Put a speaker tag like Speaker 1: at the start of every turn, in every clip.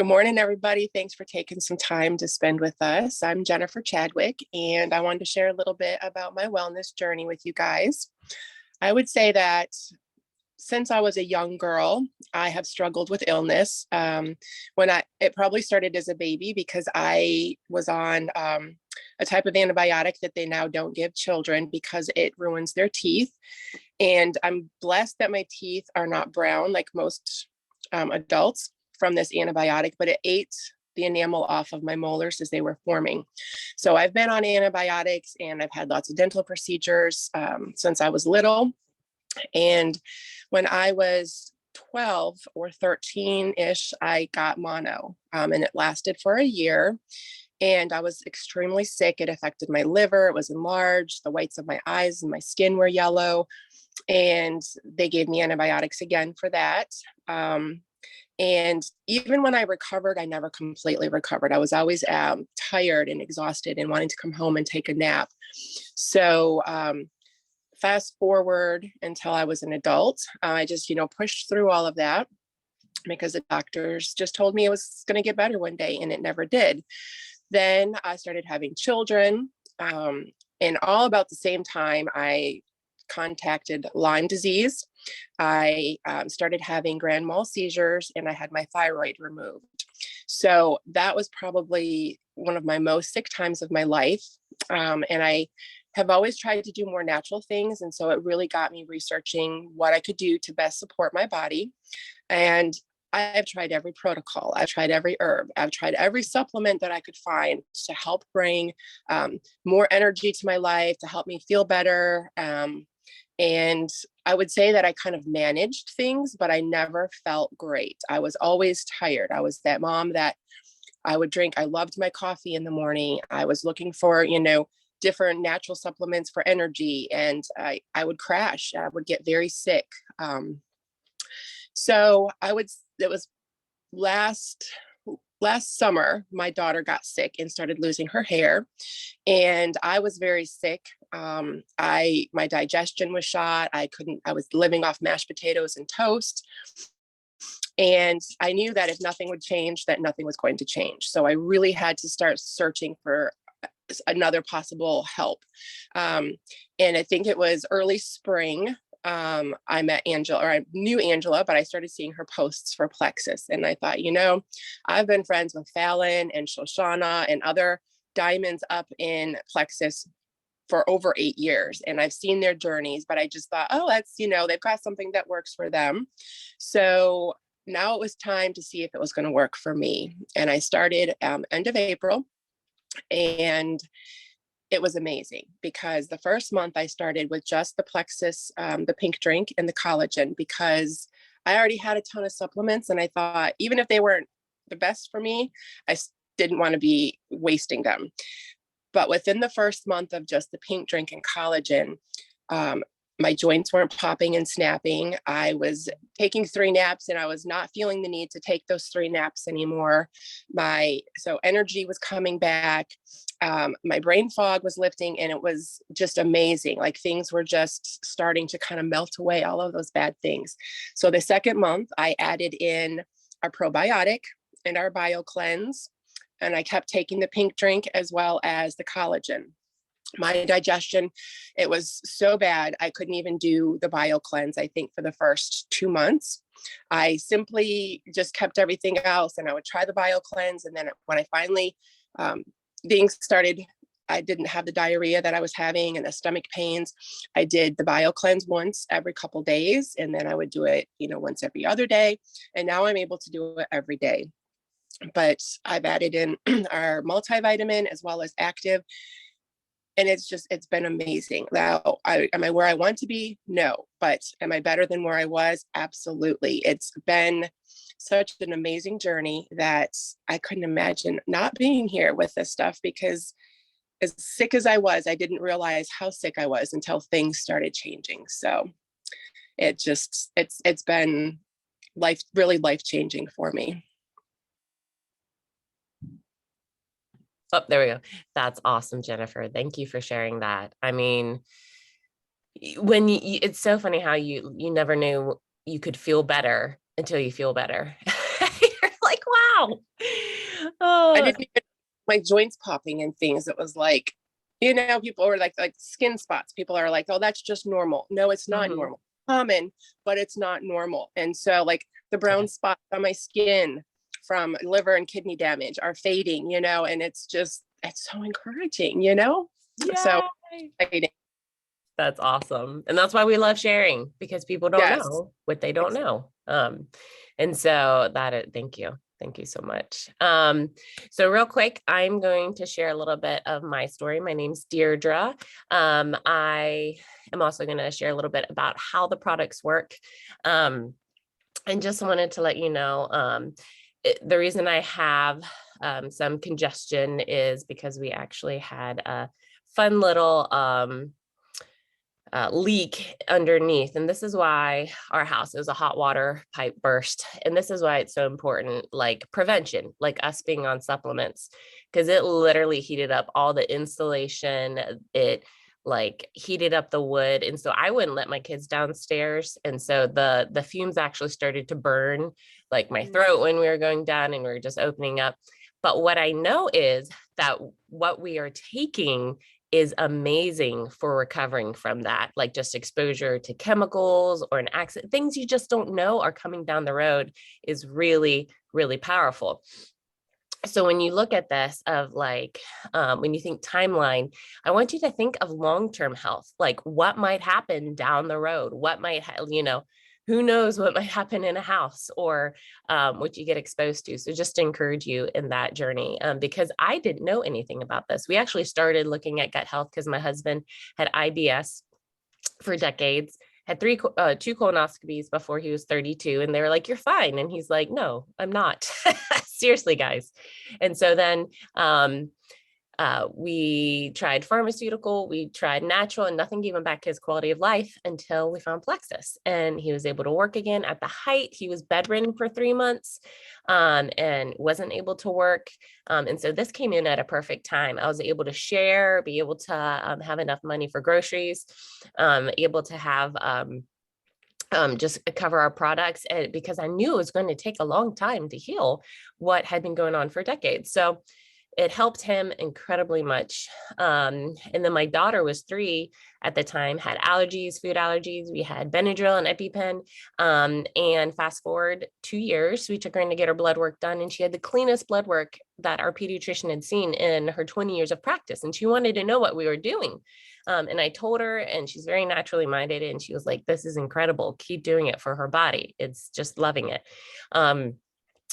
Speaker 1: Good morning, everybody. Thanks for taking some time to spend with us. I'm Jennifer Chadwick, and I wanted to share a little bit about my wellness journey with you guys. I would say that since I was a young girl, I have struggled with illness. It probably started as a baby because I was on a type of antibiotic that they now don't give children because it ruins their teeth. And I'm blessed that my teeth are not brown like most adults from this antibiotic, but it ate the enamel off of my molars as they were forming. So I've been on antibiotics and I've had lots of dental procedures since I was little. And when I was 12 or 13-ish, I got mono, and it lasted for a year. And I was extremely sick. It affected my liver. It was enlarged. The whites of my eyes and my skin were yellow. And they gave me antibiotics again for that. And even when I recovered, I never completely recovered. I was always tired and exhausted and wanting to come home and take a nap. So fast forward until I was an adult, I just, pushed through all of that because the doctors just told me it was going to get better one day, and it never did. Then I started having children, and all about the same time, I contacted Lyme disease. I started having grand mal seizures, and I had my thyroid removed. So that was probably one of my most sick times of my life. And I have always tried to do more natural things. And so it really got me researching what I could do to best support my body. And I've tried every protocol. I've tried every herb. I've tried every supplement that I could find to help bring more energy to my life, to help me feel better. And I would say that I kind of managed things, but I never felt great. I was always tired. I was that mom that I would drink. I loved my coffee in the morning. I was looking for, different natural supplements for energy, and I would crash. I would get very sick. It was last summer, my daughter got sick and started losing her hair, and I was very sick. My digestion was shot. I was living off mashed potatoes and toast. And I knew that if nothing would change, that nothing was going to change. So I really had to start searching for another possible help. And I think it was early spring. I met Angela, or I knew Angela, but I started seeing her posts for Plexus. And I thought, I've been friends with Fallon and Shoshana and other diamonds up in Plexus for over 8 years. And I've seen their journeys, but I just thought, they've got something that works for them. So now it was time to see if it was going to work for me. And I started end of April, and it was amazing because the first month I started with just the Plexus, the pink drink, and the collagen, because I already had a ton of supplements. And I thought, even if they weren't the best for me, I didn't want to be wasting them. But within the first month of just the pink drink and collagen, my joints weren't popping and snapping. I was taking 3 naps and I was not feeling the need to take those 3 naps anymore. So energy was coming back. My brain fog was lifting, and it was just amazing. Like, things were just starting to kind of melt away, all of those bad things. So the second month I added in our probiotic and our bio cleanse, and I kept taking the pink drink as well as the collagen. My digestion, it was so bad, I couldn't even do the bio cleanse, I think, for the first 2 months. I simply just kept everything else, and I would try the bio cleanse. And then when I finally, things started, I didn't have the diarrhea that I was having and the stomach pains. I did the bio cleanse once every couple days, and then I would do it, once every other day. And now I'm able to do it every day. But I've added in our multivitamin as well as active. And it's been amazing. Now, am I where I want to be? No. But am I better than where I was? Absolutely. It's been such an amazing journey that I couldn't imagine not being here with this stuff, because as sick as I was, I didn't realize how sick I was until things started changing. So it's been really life-changing for me.
Speaker 2: Oh, there we go. That's awesome, Jennifer. Thank you for sharing that. I mean, it's so funny how you never knew you could feel better until you feel better. You're like, wow,
Speaker 1: I
Speaker 2: Oh,
Speaker 1: didn't even my joints popping and things. It was like, people were like skin spots. People are like, oh, that's just normal. No, it's not
Speaker 2: mhm.
Speaker 1: normal. Common, but it's not normal. And so like the
Speaker 2: Yeah.
Speaker 1: brown spots on my skin from liver and kidney damage are fading, and it's so encouraging. So
Speaker 2: Yay.
Speaker 1: exciting.
Speaker 2: That's awesome. And that's why we love sharing, because people don't
Speaker 1: Yes.
Speaker 2: know what they don't know. And so thank you. Thank you so much. So real quick, I'm going to share a little bit of my story. My name's Deirdre. I am also going to share a little bit about how the products work. And just wanted to let you know, the reason I have some congestion is because we actually had a fun little leak underneath. And this is why our house is a hot water pipe burst. And this is why it's so important, like prevention, like us being on supplements, because it literally heated up all the insulation. It like heated up the wood. And so I wouldn't let my kids downstairs. And so the fumes actually started to burn like my throat when we were going down and we were just opening up. But what I know is that what we are taking is amazing for recovering from that, like just exposure to chemicals or an accident, things you just don't know are coming down the road is really, really powerful. So when you look at this of like, when you think timeline, I want you to think of long-term health, like what might happen down the road, what might, who knows what might happen in a house or what you get exposed to. So just to encourage you in that journey, because I didn't know anything about this. We actually started looking at gut health because my husband had IBS for decades, had two colonoscopies before he was 32, and they were like, "You're fine," and he's like, "No, I'm not." Seriously, guys. And so then we tried pharmaceutical, we tried natural, and nothing gave him back his quality of life until we found Plexus. And he was able to work again at the height. He was bedridden for 3 months and wasn't able to work. And so this came in at a perfect time. I was able to share, be able to have enough money for groceries, able to have just cover our products, and because I knew it was going to take a long time to heal what had been going on for decades. So it helped him incredibly much. And then my daughter was 3 at the time, had allergies, food allergies. We had Benadryl and EpiPen. And fast forward 2 years, we took her in to get her blood work done, and she had the cleanest blood work that our pediatrician had seen in her 20 years of practice. And she wanted to know what we were doing. And I told her, and she's very naturally minded. And she was like, "This is incredible. Keep doing it for her body. It's just loving it."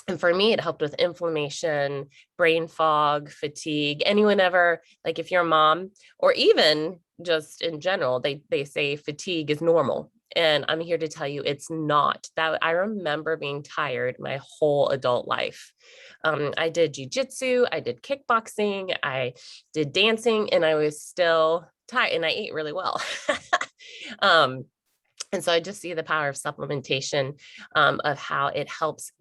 Speaker 2: And for me, it helped with inflammation, brain fog, fatigue. Anyone ever, like if you're a mom or even just in general, they say fatigue is normal. And I'm here to tell you it's not. That I remember being tired my whole adult life. I did jujitsu, I did kickboxing, I did dancing, and I was still tired, and I ate really well. um, and so I just see the power of supplementation, of how it helps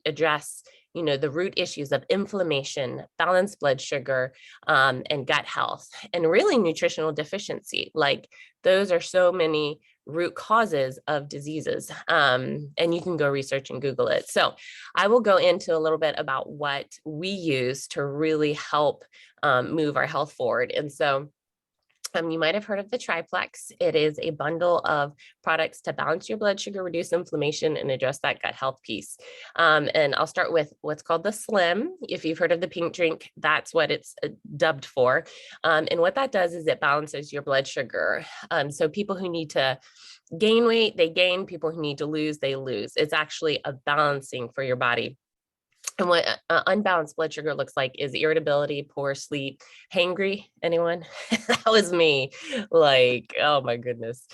Speaker 2: address, the root issues of inflammation, balanced blood sugar, and gut health, and really nutritional deficiency. Like those are so many root causes of diseases. And you can go research and Google it. So I will go into a little bit about what we use to really help move our health forward. And so you might have heard of the triplex. It is a bundle of products to balance your blood sugar, reduce inflammation, and address that gut health piece. And I'll start with what's called the Slim. If you've heard of the pink drink, that's what it's dubbed for. And what that does is it balances your blood sugar. So people who need to gain weight, they gain. People who need to lose, they lose. It's actually a balancing for your body. And what unbalanced blood sugar looks like is irritability, poor sleep, hangry. Anyone? That was me. Like, oh my goodness.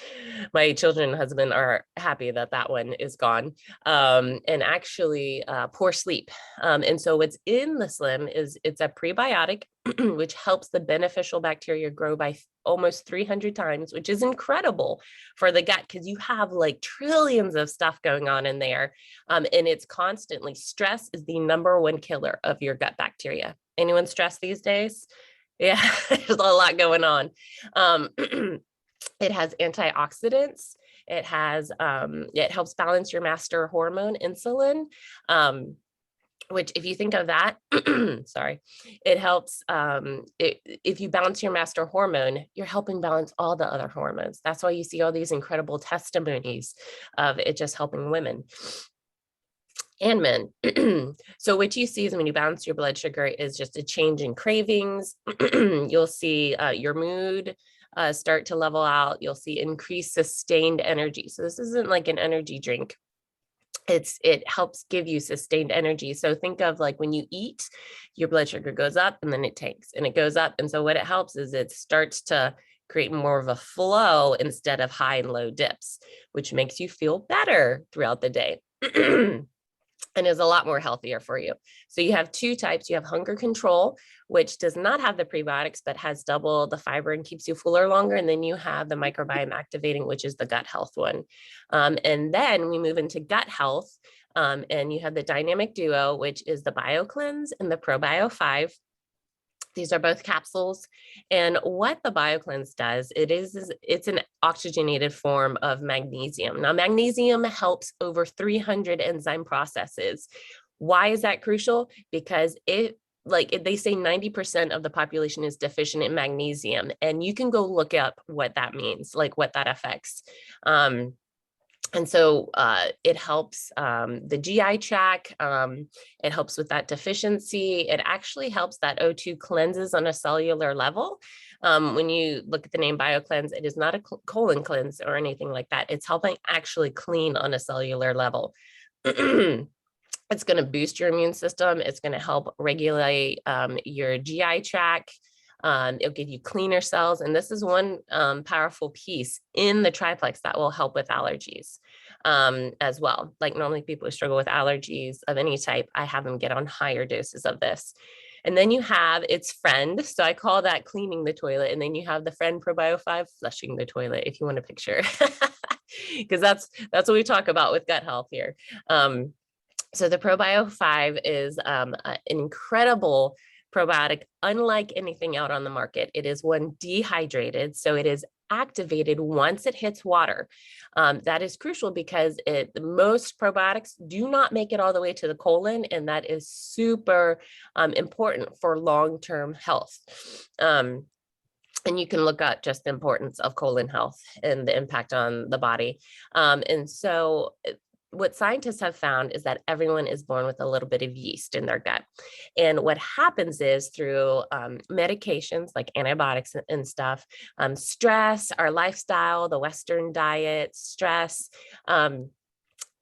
Speaker 2: My children and husband are happy that that one is gone. And actually, poor sleep. And so what's in the Slim is it's a prebiotic, which helps the beneficial bacteria grow by almost 300 times, which is incredible for the gut because you have like trillions of stuff going on in there. And it's constantly, stress is the #1 killer of your gut bacteria. Anyone stressed these days? Yeah, there's a lot going on. It has antioxidants. It helps balance your master hormone, insulin. which if you think of that, sorry, it helps, if you balance your master hormone, you're helping balance all the other hormones. That's why you see all these incredible testimonies of it just helping women and men. So what you see is when you balance your blood sugar is just a change in cravings. You'll see your mood start to level out. You'll see increased sustained energy. So this isn't like an energy drink. It helps give you sustained energy. So think of like when you eat, your blood sugar goes up and then it tanks and it goes up. And so what it helps is it starts to create more of a flow instead of high and low dips, which makes you feel better throughout the day. And is a lot more healthier for you. So you have two types. You have hunger control, which does not have the prebiotics, but has double the fiber and keeps you fuller longer. And then you have the microbiome activating, which is the gut health one. And then we move into gut health. And you have the dynamic duo, which is the BioCleanse and the ProBio 5. These are both capsules. And what the BioCleanse does, it's an oxygenated form of magnesium. Now, magnesium helps over 300 enzyme processes. Why is that crucial? Because they say 90% of the population is deficient in magnesium. And you can go look up what that means, like what that affects. And so it helps the GI tract. It helps with that deficiency. It actually helps that O2 cleanses on a cellular level. When you look at the name BioCleanse, it is not a colon cleanse or anything like that. It's helping actually clean on a cellular level. It's going to boost your immune system. It's going to help regulate your GI tract. It'll give you cleaner cells. And this is one powerful piece in the triplex that will help with allergies as well. Like normally people who struggle with allergies of any type, I have them get on higher doses of this. And then you have its friend. So I call that cleaning the toilet. And then you have the friend ProBio 5 flushing the toilet, if you want a picture, because that's what we talk about with gut health here. So the ProBio 5 is an incredible probiotic, unlike anything out on the market. It is one dehydrated, so it is activated once it hits water. That is crucial because most probiotics do not make it all the way to the colon, and that is super important for long-term health. And you can look up just the importance of colon health and the impact on the body. And so what scientists have found is that everyone is born with a little bit of yeast in their gut. And what happens is through medications like antibiotics and stuff, stress, our lifestyle, the Western diet, stress,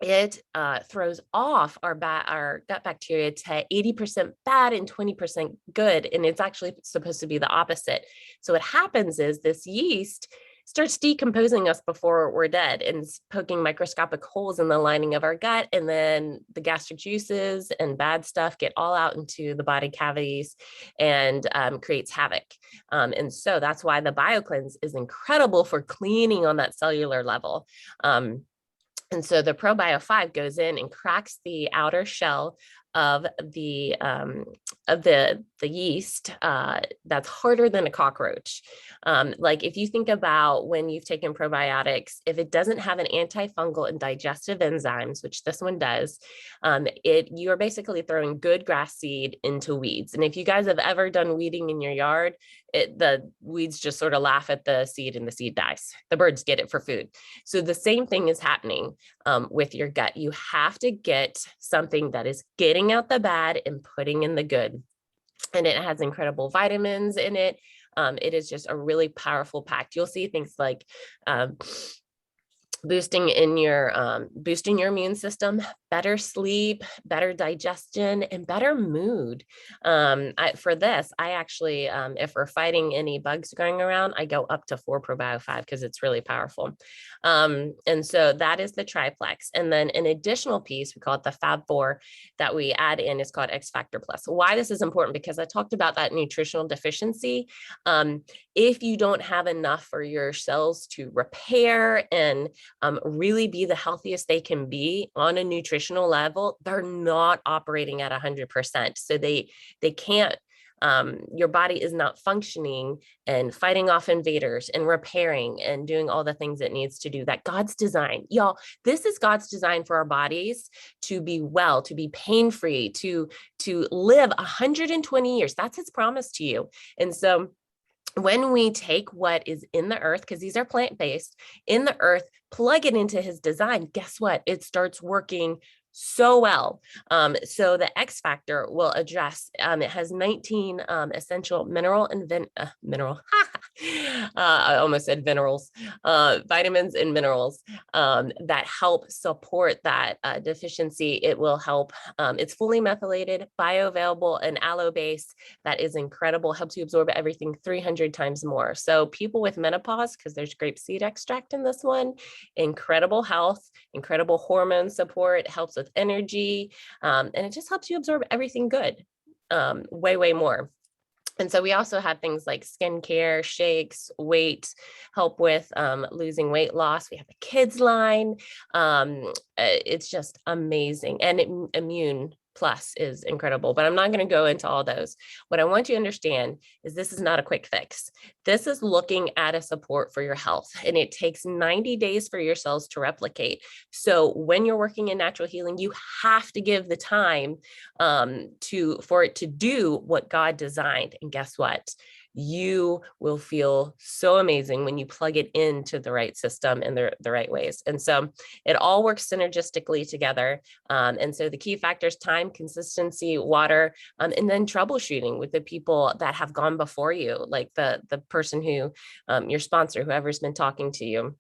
Speaker 2: it throws off our gut bacteria to 80% bad and 20% good. And it's actually supposed to be the opposite. So what happens is this yeast starts decomposing us before we're dead and poking microscopic holes in the lining of our gut. And then the gastric juices and bad stuff get all out into the body cavities and creates havoc. And so that's why the BioCleanse is incredible for cleaning on that cellular level. And so the ProBio 5 goes in and cracks the outer shell of the yeast that's harder than a cockroach. Like if you think about when you've taken probiotics, if it doesn't have an antifungal and digestive enzymes, which this one does, you are basically throwing good grass seed into weeds. And if you guys have ever done weeding in your yard, the weeds just sort of laugh at the seed and the seed dies. The birds get it for food. So the same thing is happening with your gut. You have to get something that is getting out the bad and putting in the good. And it has incredible vitamins in it. It is just a really powerful pack. You'll see things like boosting your immune system, better sleep, better digestion, and better mood. For this, I actually, if we're fighting any bugs going around, I go up to 4 ProBio 5 because it's really powerful. And so that is the triplex. And then an additional piece, we call it the Fab 4, that we add in is called X Factor Plus. Why this is important? Because I talked about that nutritional deficiency. If you don't have enough for your cells to repair and really be the healthiest they can be on a nutritional level, they're not operating at 100%. So they can't Your body is not functioning and fighting off invaders and repairing and doing all the things it needs to do that God's design. Y'all, this is God's design for our bodies to be well, to be pain-free, to live 120 years. That's his promise to you. And so when we take what is in the earth, because these are plant-based, in the earth, plug it into his design, guess what? It starts working so well. So the X factor will address, it has 19 essential mineral, I almost said minerals, vitamins and minerals that help support that deficiency. It will help, it's fully methylated, bioavailable, and aloe-based. That is incredible, helps you absorb everything 300 times more. So people with menopause, because there's grapeseed extract in this one, incredible health, incredible hormone support, helps with energy, and it just helps you absorb everything good, way more. And so we also have things like skincare, shakes, weight, help with losing weight loss. We have a kids line. It's just amazing. And Immune Plus is incredible, but I'm not going to go into all those. What I want you to understand is this is not a quick fix. This is looking at a support for your health, and it takes 90 days for your cells to replicate. So when you're working in natural healing, you have to give the time for it to do what God designed. And guess what? You will feel so amazing when you plug it into the right system and the right ways. And so it all works synergistically together. And so the key factors: time, consistency, water, and then troubleshooting with the people that have gone before you, like the person who, your sponsor, whoever's been talking to you.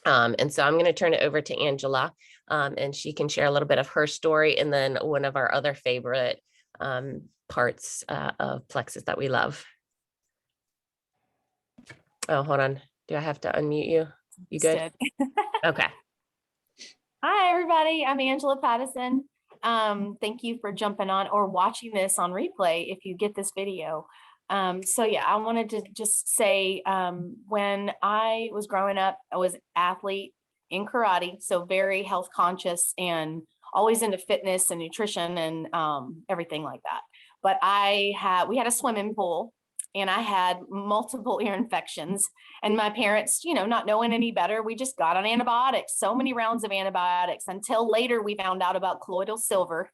Speaker 2: And so I'm going to turn it over to Angela, and she can share a little bit of her story, and then one of our other favorite parts of Plexus that we love. Oh, hold on. Do I have to unmute you? You good? Okay.
Speaker 3: Hi, everybody. I'm Angela Pattison. Thank you for jumping on or watching this on replay if you get this video. So yeah, I wanted to just say, when I was growing up, I was an athlete in karate, so very health conscious and always into fitness and nutrition and everything like that. But we had a swimming pool, and I had multiple ear infections, and my parents, not knowing any better, we just got on antibiotics, so many rounds of antibiotics, until later we found out about colloidal silver.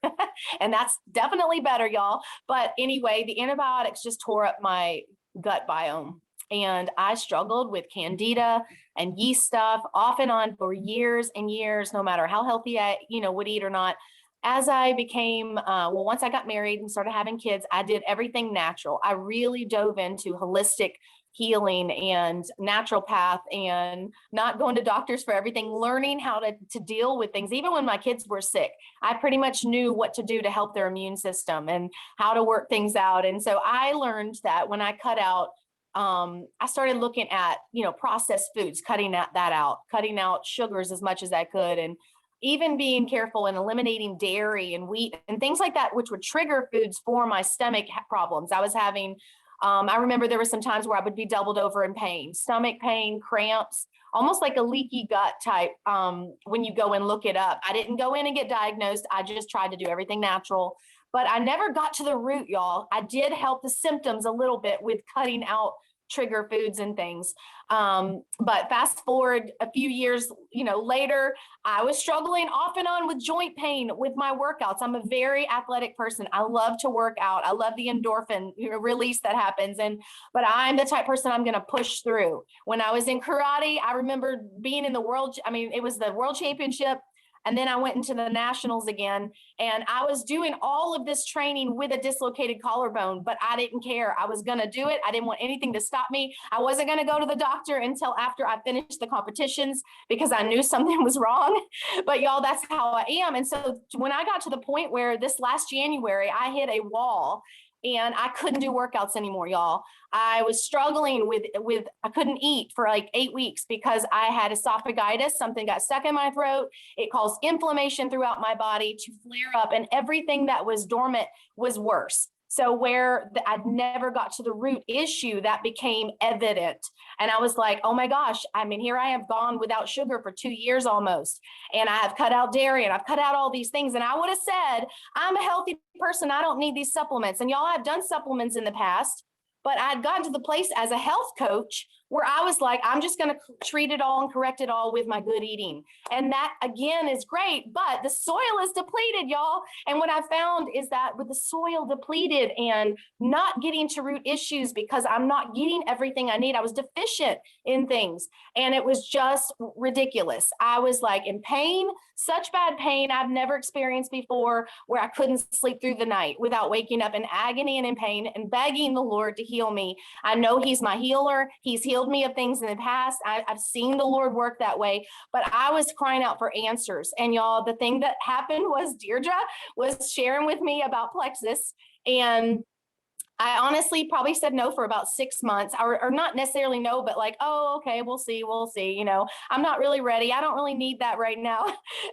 Speaker 3: And that's definitely better, y'all. But anyway, the antibiotics just tore up my gut biome. And I struggled with candida and yeast stuff off and on for years and years, no matter how healthy I, would eat or not. As I became, once I got married and started having kids, I did everything natural. I really dove into holistic healing and naturopath and not going to doctors for everything, learning how to deal with things. Even when my kids were sick, I pretty much knew what to do to help their immune system and how to work things out. And so I learned that when I cut out, I started looking at, processed foods, cutting that out, cutting out sugars as much as I could, and even being careful and eliminating dairy and wheat and things like that, which would trigger foods for my stomach problems. I was having, I remember there were some times where I would be doubled over in pain, stomach pain, cramps, almost like a leaky gut type. When you go and look it up, I didn't go in and get diagnosed. I just tried to do everything natural, but I never got to the root, y'all. I did help the symptoms a little bit with cutting out trigger foods and things. But fast forward a few years, later, I was struggling off and on with joint pain with my workouts. I'm a very athletic person. I love to work out. I love the endorphin release that happens. But I'm the type person I'm going to push through. When I was in karate, I remember being in it was the world championship. And then I went into the nationals again, and I was doing all of this training with a dislocated collarbone, but I didn't care. I was going to do it. I didn't want anything to stop me. I wasn't going to go to the doctor until after I finished the competitions because I knew something was wrong. But y'all, that's how I am. And so when I got to the point where this last January, I hit a wall and I couldn't do workouts anymore, y'all. I was struggling with I couldn't eat for like 8 weeks because I had esophagitis. Something got stuck in my throat. It caused inflammation throughout my body to flare up, and everything that was dormant was worse. So where I'd never got to the root issue, that became evident. And I was like, oh my gosh, I mean, here I have gone without sugar for 2 years almost. And I have cut out dairy and I've cut out all these things. And I would have said, I'm a healthy person. I don't need these supplements. And y'all, I've done supplements in the past, but I'd gotten to the place as a health coach where I was like, I'm just going to treat it all and correct it all with my good eating. And that again is great, but the soil is depleted, y'all. And what I found is that with the soil depleted and not getting to root issues because I'm not getting everything I need, I was deficient in things. And it was just ridiculous. I was like in pain, such bad pain I've never experienced before, where I couldn't sleep through the night without waking up in agony and in pain and begging the Lord to heal me. I know He's my healer. He's healed me of things in the past. I've seen the Lord work that way, but I was crying out for answers. And y'all, the thing that happened was Deirdre was sharing with me about Plexus, and I honestly probably said no for about 6 months, or not necessarily no, but like, oh, okay, we'll see. You know, I'm not really ready. I don't really need that right now.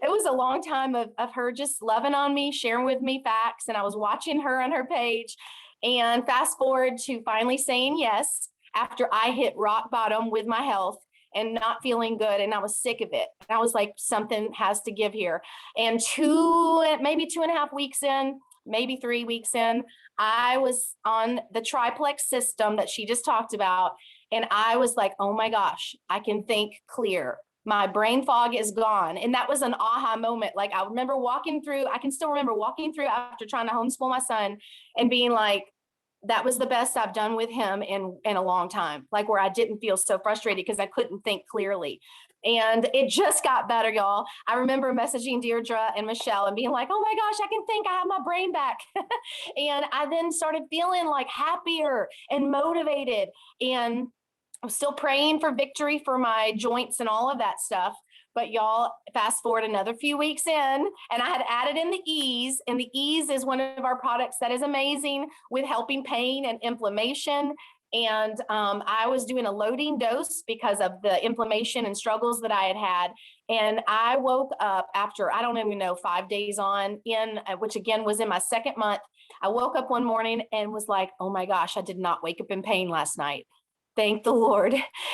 Speaker 3: It was a long time of her just loving on me, sharing with me facts, and I was watching her on her page. And fast forward to finally saying yes after I hit rock bottom with my health and not feeling good. And I was sick of it. And I was like, something has to give here. And maybe 2.5 weeks in, maybe 3 weeks in, I was on the triplex system that she just talked about. And I was like, oh my gosh, I can think clear. My brain fog is gone. And that was an aha moment. Like I remember I can still remember walking through after trying to homeschool my son and being like, that was the best I've done with him in a long time, like where I didn't feel so frustrated because I couldn't think clearly. And it just got better, y'all. I remember messaging Deirdre and Michelle and being like, oh my gosh, I can think, I have my brain back. And I then started feeling like happier and motivated. And I'm still praying for victory for my joints and all of that stuff. But y'all, fast forward another few weeks in, and I had added in the Ease, and the Ease is one of our products that is amazing with helping pain and inflammation. And I was doing a loading dose because of the inflammation and struggles that I had had. And I woke up after, I don't even know, 5 days on in, which again was in my second month. I woke up one morning and was like, oh my gosh, I did not wake up in pain last night. Thank the Lord.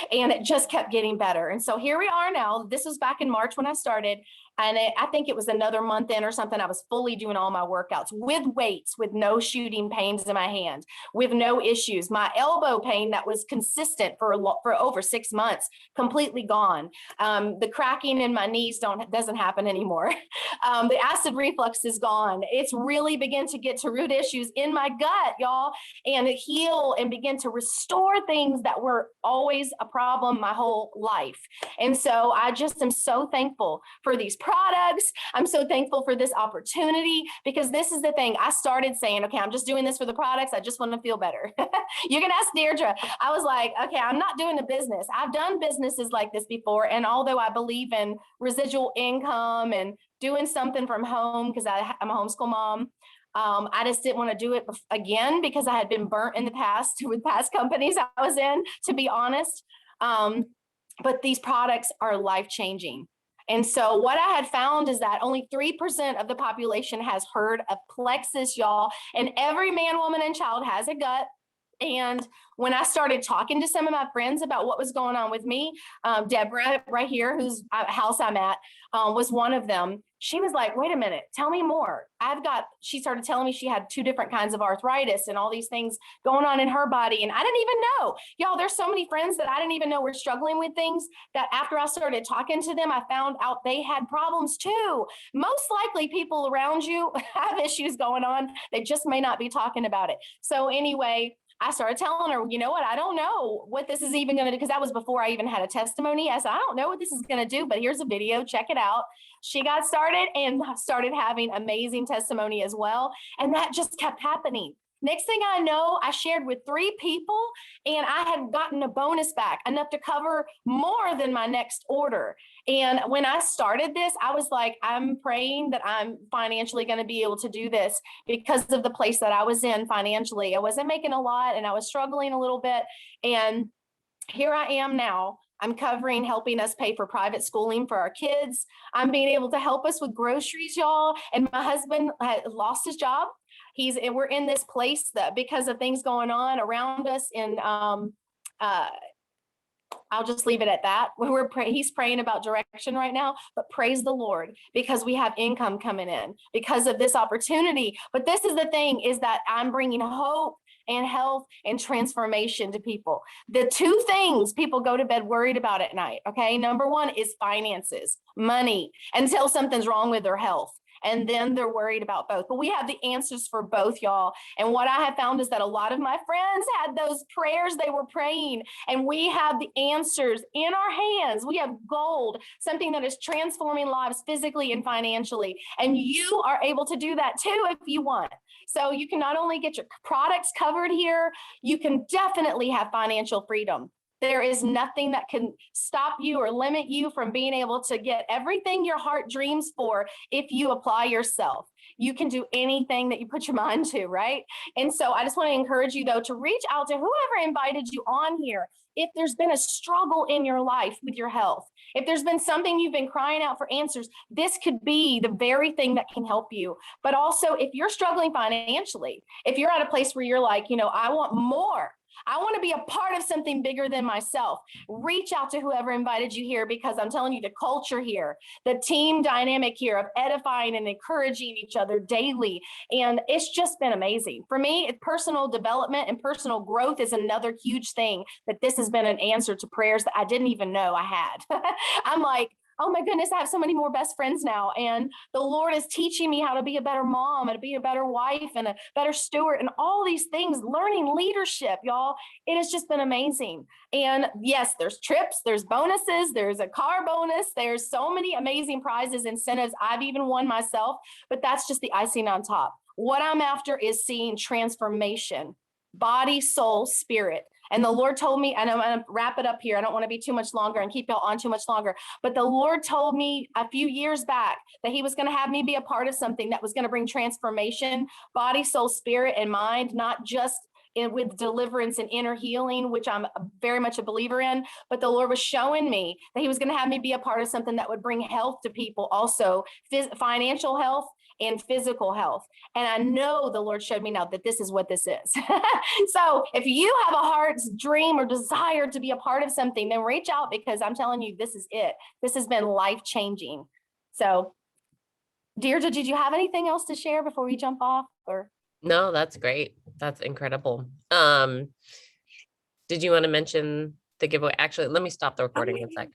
Speaker 3: And it just kept getting better. And so here we are now. This was back in March when I started. And I think it was another month in or something. I was fully doing all my workouts with weights, with no shooting pains in my hand, with no issues. My elbow pain that was consistent for over 6 months, completely gone. The cracking in my knees doesn't happen anymore. The acid reflux is gone. It's really begun to get to root issues in my gut, y'all, and heal and begin to restore things that were always a problem my whole life. And so I just am so thankful for these products. I'm so thankful for this opportunity, because this is the thing. I started saying, okay, I'm just doing this for the products. I just want to feel better. You can ask Deirdre. I was like, okay, I'm not doing a business. I've done businesses like this before. And although I believe in residual income and doing something from home, because I'm a homeschool mom, I just didn't want to do it again because I had been burnt in the past with past companies I was in, to be honest. But these products are life-changing. And so what I had found is that only 3% of the population has heard of Plexus, y'all. And every man, woman, and child has a gut. And when I started talking to some of my friends about what was going on with me, Deborah right here, whose house I'm at, was one of them. She was like, wait a minute, tell me more. She started telling me she had 2 different kinds of arthritis and all these things going on in her body. And I didn't even know. Y'all, there's so many friends that I didn't even know were struggling with things, that after I started talking to them, I found out they had problems too. Most likely people around you have issues going on. They just may not be talking about it. So anyway, I started telling her, you know what, I don't know what this is even going to do, because that was before I even had a testimony. I said, I don't know what this is going to do, but here's a video, check it out. She got started and started having amazing testimony as well. And that just kept happening. Next thing I know, I shared with 3 people, and I had gotten a bonus back, enough to cover more than my next order. And when I started this, I was like, I'm praying that I'm financially going to be able to do this, because of the place that I was in financially. I wasn't making a lot and I was struggling a little bit. And here I am now. I'm helping us pay for private schooling for our kids. I'm being able to help us with groceries, y'all. And my husband had lost his job. we're in this place that because of things going on around us in I'll just leave it at that. He's praying about direction right now, but praise the Lord because we have income coming in because of this opportunity. But this is the thing, is that I'm bringing hope and health and transformation to people. The two things people go to bed worried about at night, okay? Number one is finances, money, until something's wrong with their health. And then they're worried about both. But we have the answers for both, y'all. And what I have found is that a lot of my friends had those prayers they were praying, and we have the answers in our hands. We have gold, something that is transforming lives physically and financially. And you are able to do that too if you want. So you can not only get your products covered here, you can definitely have financial freedom. There is nothing that can stop you or limit you from being able to get everything your heart dreams for if you apply yourself. You can do anything that you put your mind to, right? And so I just want to encourage you, though, to reach out to whoever invited you on here. If there's been a struggle in your life with your health, if there's been something you've been crying out for answers, this could be the very thing that can help you. But also, if you're struggling financially, if you're at a place where you're like, I want more, I want to be a part of something bigger than myself, reach out to whoever invited you here, because I'm telling you, the culture here, the team dynamic here of edifying and encouraging each other daily. And it's just been amazing. For me, personal development and personal growth is another huge thing that this has been an answer to prayers that I didn't even know I had. I'm like, oh my goodness, I have so many more best friends now. And the Lord is teaching me how to be a better mom and to be a better wife and a better steward and all these things, learning leadership, y'all. It has just been amazing. And yes, there's trips, there's bonuses, there's a car bonus, there's so many amazing prizes, incentives I've even won myself, but that's just the icing on top. What I'm after is seeing transformation, body, soul, spirit. And the Lord told me, and I'm going to wrap it up here. I don't want to be too much longer and keep y'all on too much longer. But the Lord told me a few years back that he was going to have me be a part of something that was going to bring transformation, body, soul, spirit, and mind, not just with deliverance and inner healing, which I'm very much a believer in. But the Lord was showing me that he was going to have me be a part of something that would bring health to people, also financial health and physical health. And I know the Lord showed me now that this is what this is. So if you have a heart's dream or desire to be a part of something, then reach out, because I'm telling you, this is it. This has been life-changing. So Deirdre, did you have anything else to share before we jump off? Or
Speaker 2: No, that's great. That's incredible. Did you want to mention the giveaway? Actually, let me stop the recording 1 sec.